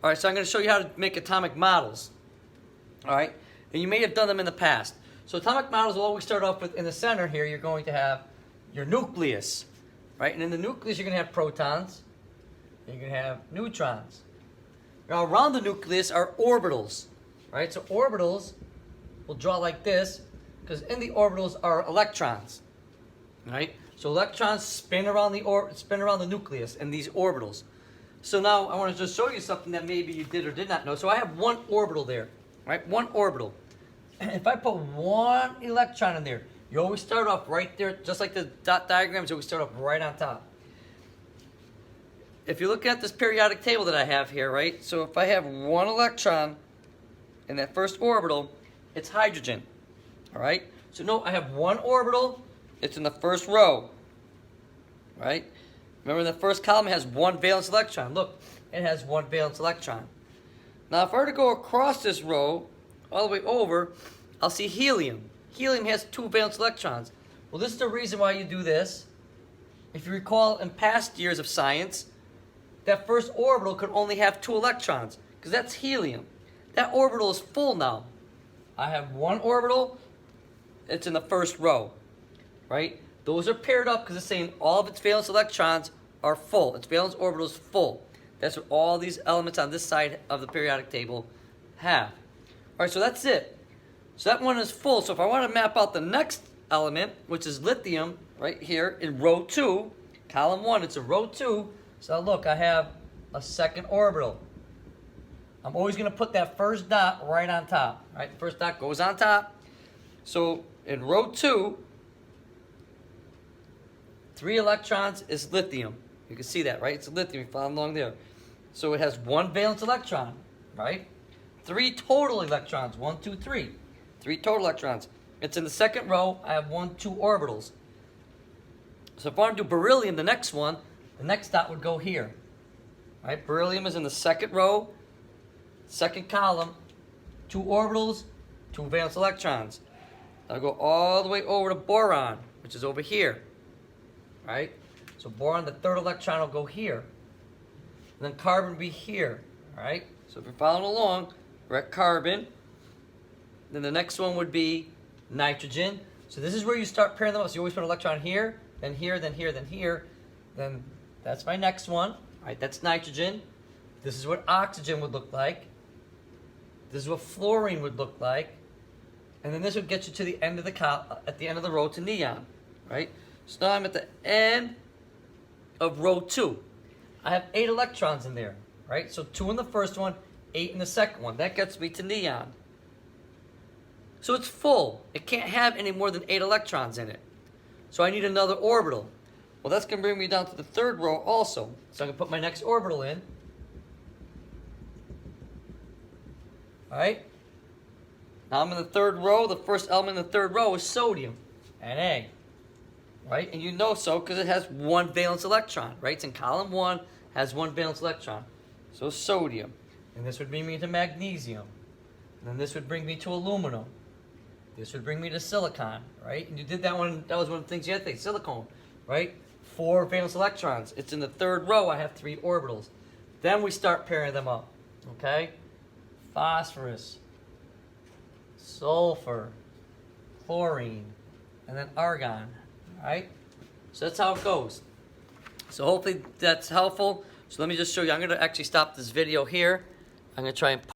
All right, so I'm going to show you how to make atomic models. All right, and you may have done them in the past. So atomic models will always start off with, in the center here, you're going to have your nucleus, right? And in the nucleus, you're going to have protons, and you're going to have neutrons. Now around the nucleus are orbitals, right? So orbitals will draw like this, because in the orbitals are electrons, right? So electrons spin around the nucleus in these orbitals. So now I want to just show you something that maybe you did or did not know. So I have one orbital there, right? One orbital. If I put one electron in there, you always start off right there, just like the dot diagrams, you always start off right on top. If you look at this periodic table that I have here, right? So if I have one electron in that first orbital, it's hydrogen, all right? So note I have one orbital, it's in the first row, right? Remember the first column has one valence electron. Look, it has one valence electron. Now if I were to go across this row, all the way over, I'll see helium. Helium has two valence electrons. Well, this is the reason why you do this. If you recall in past years of science, that first orbital could only have two electrons, because that's helium. That orbital is full now. I have one orbital, it's in the first row, right? Those are paired up because it's saying all of its valence electrons are full. Its valence orbital is full. That's what all these elements on this side of the periodic table have. All right, so that's it. So that one is full. So if I want to map out the next element, which is lithium, right here in row 2, column 1, it's in row 2. So look, I have a second orbital. I'm always going to put that first dot right on top. Right, the first dot goes on top. So in row 2, 3 electrons is lithium. You can see that, right? It's lithium. You follow along there. So it has one valence electron, right? 3 total electrons. 1, 2, 3. 3 total electrons. It's in the second row. I have 1, 2 orbitals. So if I want to do beryllium, the next one, the next dot would go here. Right? Beryllium is in the second row, second column, 2 orbitals, 2 valence electrons. I'll go all the way over to boron, which is over here. Right? So boron, the third electron will go here. And then carbon will be here. All right? So if you're following along, we're at carbon. Then the next one would be nitrogen. So this is where you start pairing them up. So you always put an electron here, then here, then here, then here. Then that's my next one. All right, that's nitrogen. This is what oxygen would look like. This is what fluorine would look like. And then this would get you to the end of at the end of the row to neon. Right? So now I'm at the end of row 2. I have 8 electrons in there. Right? So 2 in the first one, 8 in the second one. That gets me to neon. So it's full. It can't have any more than 8 electrons in it. So I need another orbital. Well, that's going to bring me down to the third row also. So I'm going to put my next orbital in. All right? Now I'm in the third row. The first element in the third row is sodium, Na. Right? And you know so because it has one valence electron. Right? It's in column 1, has one valence electron. So sodium. And this would bring me to magnesium. And then this would bring me to aluminum. This would bring me to silicon, right? And you did that one, that was one of the things you had to think, silicone, right? 4 valence electrons. It's in the third row, I have 3 orbitals. Then we start pairing them up, okay? Phosphorus, sulfur, chlorine, and then argon, all right? So that's how it goes. So hopefully that's helpful. So let me just show you. I'm going to actually stop this video here. I'm going to try and